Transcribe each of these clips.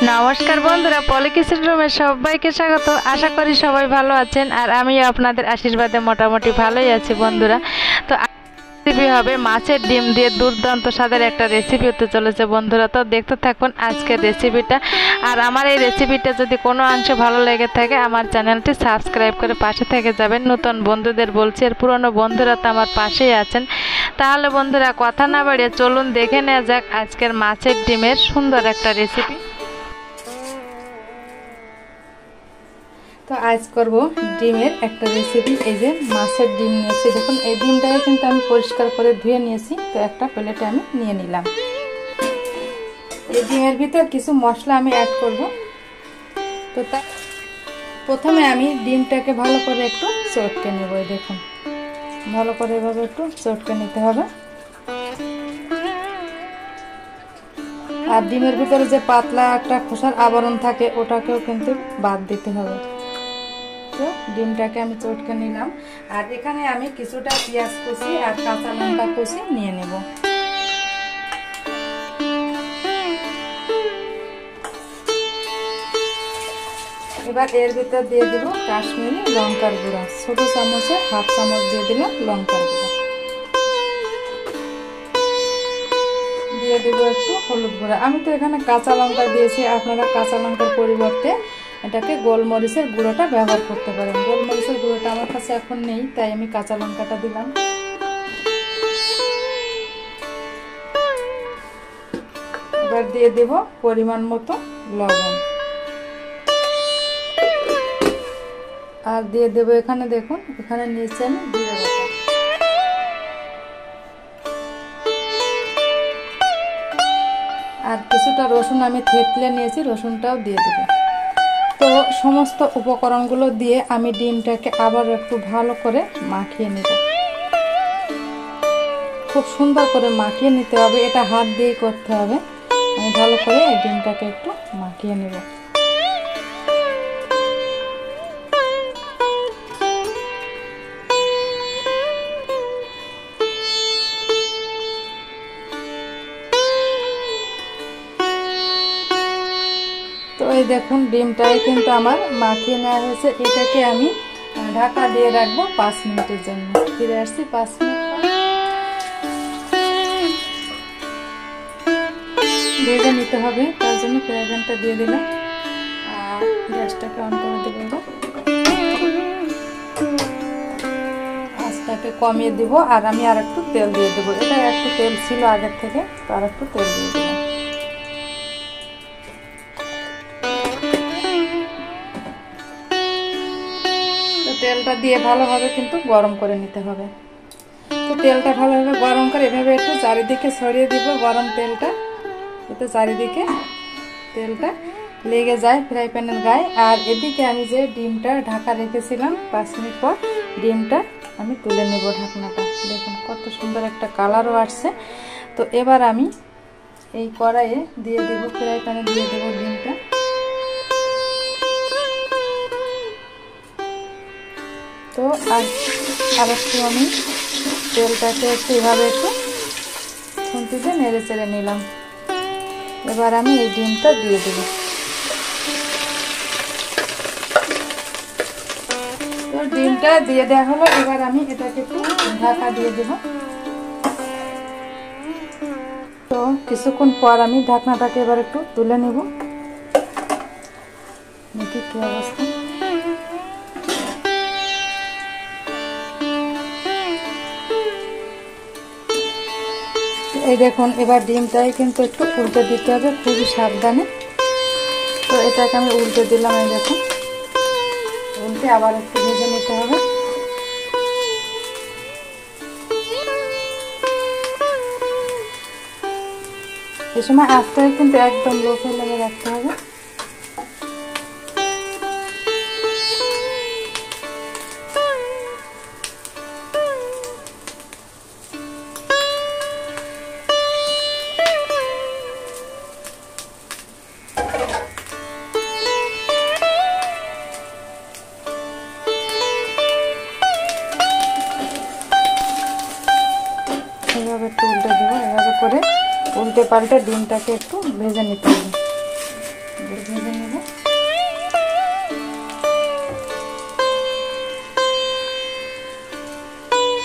নমস্কার বন্ধুরা, পলি কিচেন রুমে সবাইকে স্বাগত। আশা করি সবাই ভালো আছেন, আর আমিও আপনাদের আশীর্বাদে মোটামুটি ভালোই আছি বন্ধুরা। তো রেসিপি হবে মাছের ডিম দিয়ে দুর্দান্ত স্বাদের একটা রেসিপি হতে চলেছে বন্ধুরা। তো দেখতে থাকুন আজকের রেসিপিটা। আর আমার এই রেসিপিটা যদি কোনো অংশ ভালো লেগে থাকে আমার চ্যানেলটি সাবস্ক্রাইব করে পাশে থেকে যাবেন। নতুন বন্ধুদের বলছি, আর পুরনো বন্ধুরা তো আমার পাশেই আছেন। তাহলে বন্ধুরা কথা না বাড়িয়ে চলুন দেখে নেওয়া যাক আজকের মাছের ডিমের সুন্দর একটা রেসিপি। তো আজ করব ডিমের একটা রেসিপি। এই যে মাছের ডিম নিয়েছি, দেখুন এই ডিমটাকে কিন্তু আমি পরিষ্কার করে ধুয়ে নিয়েছি। তো একটা প্লেটে আমি নিয়ে নিলাম। এই ডিমের ভিতর কিছু মশলা আমি অ্যাড করব। তো তা প্রথমে আমি ডিমটাকে ভালো করে একটু চটকে নেব। দেখুন ভালো করে এভাবে একটু চটকে নিতে হবে। আর ডিমের ভিতরে যে পাতলা একটা খোসার আবরণ থাকে ওটাকেও কিন্তু বাদ দিতে হবে। তো ডিমটাকে আমি চটকে নিলাম। আর এখানে আমি কিছুটা পেঁয়াজ কুচি আর কাঁচা লঙ্কা কুচি নিয়ে নেব। এবার এর ভিতর দিয়ে দেব কাশ্মীরি লঙ্কার গুঁড়া, ছোট চামচে হাফ চামচ দিয়ে দিলাম লঙ্কার গুঁড়া। দিয়ে দেব একটু হলুদ গুঁড়া। আমি তো এখানে কাঁচা লঙ্কা দিয়েছি, আপনারা কাঁচা লঙ্কার পরিবর্তে এটাকে গোলমরিচের গুঁড়োটা ব্যবহার করতে পারেন। গোলমরিচের গুঁড়োটা আমার কাছে এখন নেই, তাই আমি কাঁচা লঙ্কাটা দিলাম। এবার দিয়ে দেব পরিমাণ মতো লবণ। আর দিয়ে দেব এখানে, দেখুন এখানে নিচে আমি জিরে বাটা। আর কিছুটা রসুন আমি থেতলে নিয়েছি, রসুনটাও দিয়ে দেব। তো সমস্ত উপকরণগুলো দিয়ে আমি ডিমটাকে আবার একটু ভালো করে মাখিয়ে নেব। খুব সুন্দর করে মাখিয়ে নিতে হবে, এটা হাত দিয়েই করতে হবে। আমি ভালো করে এই ডিমটাকে একটু মাখিয়ে নেব। তো এই দেখুন ডিমটাই কিন্তু আমার মাখিয়ে নেওয়া হয়েছে। এটাকে আমি ঢাকা দিয়ে রাখবো 5 মিনিটের জন্য। ফিরে আসছি 5 মিনিট পর। ভেজে নিতে হবে, তার জন্য ফ্রাই প্যানটা দিয়ে দিলাম আর গ্যাসটাকে অন করে দেবো। আঁচটাকে কমিয়ে দিব। আর আমি আর একটু তেল দিয়ে দেবো। এটা একটু তেল ছিল আগের থেকে, তো আর একটু তেল দিয়ে দিলাম। তেলটা দিয়ে ভালোভাবে কিন্তু গরম করে নিতে হবে। তো তেলটা ভালোভাবে গরম করে এভাবে একটু চারিদিকে ছড়িয়ে দিব গরম তেলটা, যাতে চারিদিকে তেলটা লেগে যায় ফ্রাই প্যানের গায়ে। আর এদিকে আমি যে ডিমটা ঢাকা রেখেছিলাম 5 মিনিট পর, ডিমটা আমি তুলে নেব ঢাকনাটা। দেখুন কত সুন্দর একটা কালারও আসছে। তো এবার আমি এই কড়াইয়ে দিয়ে দেবো, ফ্রাই প্যানে দিয়ে দেবো ডিমটা। তো আর একটু আমি তেলটাকে একটু এভাবে একটু খুন্তি দিয়ে নেড়ে চেড়ে নিলাম। এবার আমি এই ডিমটা দিয়ে দেব। তো ডিমটা দিয়ে দেওয়া হলো। এবার আমি এটাকে একটু ঢাকা দিয়ে দেব। তো কিছুক্ষণ পর আমি ঢাকনাটাকে এবার একটু তুলে নেব। দেখি কি অবস্থা। এই দেখুন এবার ডিমটাই কিন্তু একটু উল্টে দিতে হবে, খুবই সাবধানে। তো এটাকে আমি উল্টে দিলাম। এই দেখুন উল্টে আবার একটু ভেজে নিতে হবে। এই সময় আঁচটাকে কিন্তু একদম লো ফ্লেমে রাখতে হবে। এভাবে একটু উল্টে দেবো। এভাবে করে উল্টে পাল্টে ডিমটাকে একটু ভেজে নিতে হবে। ভেজে নেব।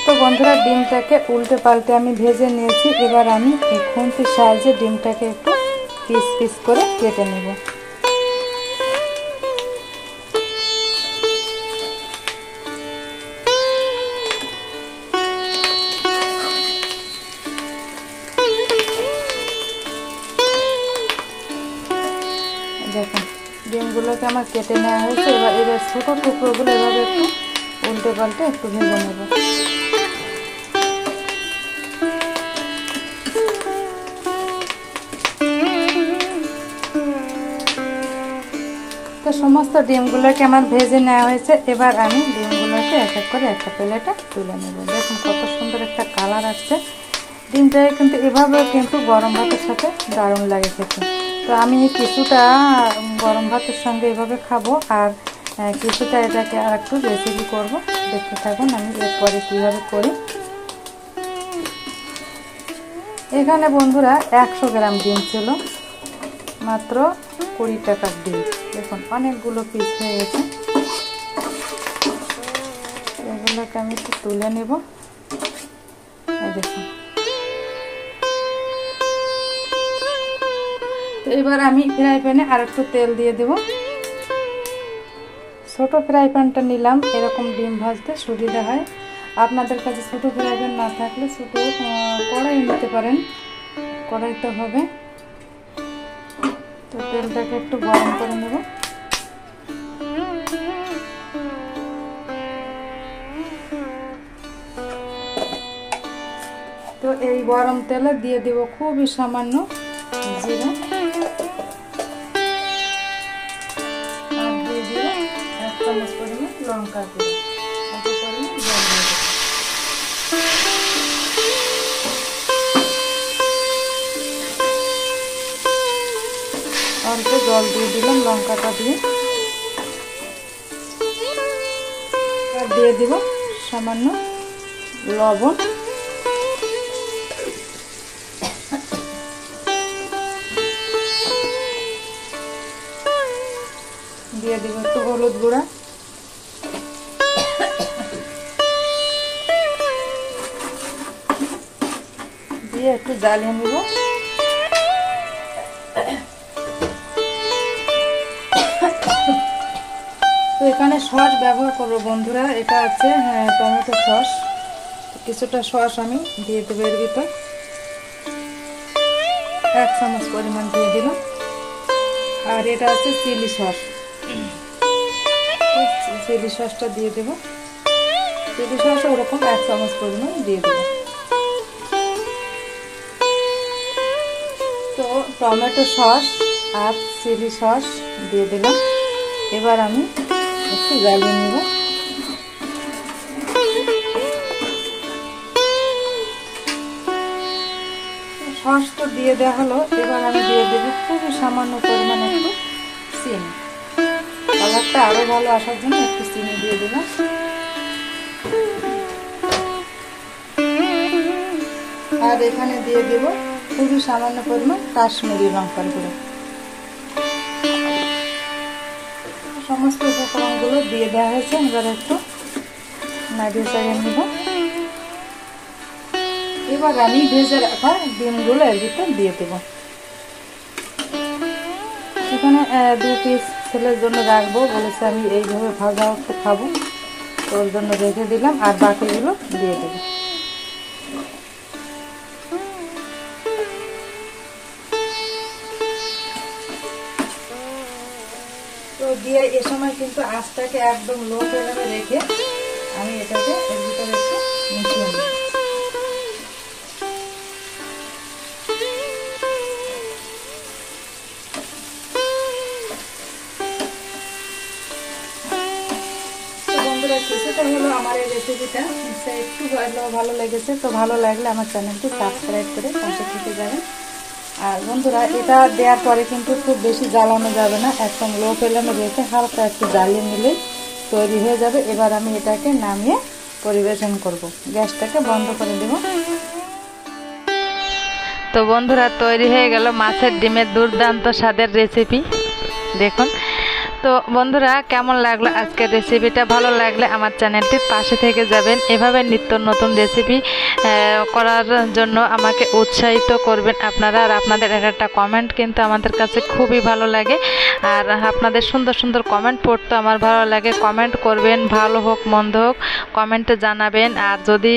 তো বন্ধুরা ডিমটাকে উল্টে পাল্টে আমি ভেজে নিয়েছি। এবার আমি এই খুন্তির সাহায্যে ডিমটাকে একটু পিস পিস করে কেটে নেব। দেখুন ডিমগুলোকে আমার কেটে নেওয়া হয়েছে। এবার ছোটো টুকরোগুলো এভাবে একটু উল্টে পাল্টে একটু ভেজে নেব। তো সমস্ত ডিমগুলোকে আমার ভেজে নেওয়া হয়েছে। এবার আমি ডিমগুলোকে এক এক করে একটা প্লেটে তুলে নেব। দেখুন কত সুন্দর একটা কালার আসছে। ডিমটাকে কিন্তু এভাবে কিন্তু গরম ভাতের সাথে দারুণ লাগে খেতে। তো আমি কিছুটা গরম ভাতের সঙ্গে এভাবে খাবো, আর কিছুটা এটাকে আর একটু রেসিপি করব। দেখতে থাকুন আমি এরপরে কীভাবে করি। এখানে বন্ধুরা 100 গ্রাম ডিম ছিল, মাত্র 20 টাকার ডিম। দেখুন অনেকগুলো পিস হয়ে গেছে। এগুলোকে আমি একটু তুলে নেব। দেখুন তো এবার আমি ফ্রাই প্যানে আর একটু তেল দিয়ে দেব। ছোট ফ্রাই প্যানটা নিলাম, এরকম ডিম ভাজতে সুবিধা হয়। আপনাদের কাছে ছোট ফ্রাই প্যান না থাকলে ছোট কড়াই নিতে পারেন, কড়াইতে হবে। তো তেলটাকে একটু গরম করে নেব। তো এই গরম তেলে দিয়ে দেব খুবই সামান্য জিরা, আর দিয়ে দেব 1 চামচ পরিমাণ লঙ্কা গুঁড়ো, অল্প পরিমাণ জল দিয়ে দেব। অল্প জল দিয়ে দিলাম লঙ্কাটা দিয়ে, আর দিয়ে দেব সামান্য লবণ, দিয়ে দেব একটু হলুদ গুঁড়া, দিয়ে একটু জ্বালিয়ে নেব। তো এখানে সস ব্যবহার করবো বন্ধুরা, এটা আছে টমেটো সস। কিছুটা সস আমি দিয়ে দেবো এর ভিতর, 1 চামচ পরিমাণ দিয়ে দিলাম। আর এটা আছে চিলি সস, চিলি সসটা দিয়ে দেবো। চিলি সস ওরকম 1 চামচ পরিমাণ দিয়ে দেবো। তো টমেটো সস আর চিলি সস দিয়ে দিলাম। এবার আমি একটু জ্বালিয়ে নেব। সস তো দিয়ে দেওয়া হলো। এবার আমি দিয়ে দেবো খুবই সামান্য পরিমাণ একটু চিনি, কালারটা আরো ভালো আসার জন্য একটু চিনি দিয়ে দিলাম। আর এখানে দিয়ে দেব খুবই সামান্য পরিমাণ কাশ্মীরি লঙ্কার গুঁড়ো। সমস্ত উপকরণগুলো দিয়ে দেওয়া হয়েছে। এবার একটু নাড়িয়ে চাড়িয়ে নেব। এবার আমি ভেজে রাখা ডিমগুলো এর ভিতর দিয়ে দেব। এখানে 2 পিস ছেলের জন্য রাখবো বলেছে, আমি এইভাবে ভাজা একটু খাবো, তো ওর জন্য রেখে দিলাম। আর বাকিগুলো দিয়ে দেবো। তো দিয়ে এ সময় কিন্তু আঁচটাকে একদম লো ফ্লেমে রেখে আমি এটাকে এর ভিতরে একটু মিশিয়ে নেব। বন্ধুরা কিছুটা হলো আমার এই রেসিপিটা একটু ভালো লেগেছে। তো ভালো লাগলে আমার চ্যানেলটি সাবস্ক্রাইব করে পাশে থেকে যাবেন। আর বন্ধুরা এটা দেওয়ার পরে কিন্তু খুব বেশি জ্বালানো যাবে না, একদম লো ফ্লেমে রেখে হালকা একটু জ্বালিয়ে নিলেই তৈরি হয়ে যাবে। এবার আমি এটাকে নামিয়ে পরিবেশন করব। গ্যাসটাকে বন্ধ করে দেব। তো বন্ধুরা তৈরি হয়ে গেল মাছের ডিমের দুর্দান্ত স্বাদের রেসিপি। দেখুন। তো বন্ধুরা, কেমন লাগলো আজকের রেসিপিটা? ভালো লাগলে আমার চ্যানেলটির পাশে থেকে যাবেন। এভাবে নিত্য নতুন রেসিপি করার জন্য আমাকে উৎসাহিত করবেন আপনারা। আর আপনাদের একটা কমেন্ট কিন্তু আমাদের কাছে খুবই ভালো লাগে। আর আপনাদের সুন্দর সুন্দর কমেন্ট পড়তে আমার ভালো লাগে। কমেন্ট করবেন, ভালো হোক মন্দ হোক কমেন্টে জানাবেন। আর যদি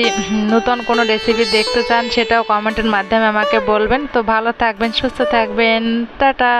নতুন কোনো রেসিপি দেখতে চান সেটাও কমেন্টের মাধ্যমে আমাকে বলবেন। তো ভালো থাকবেন, সুস্থ থাকবেন, টাটা।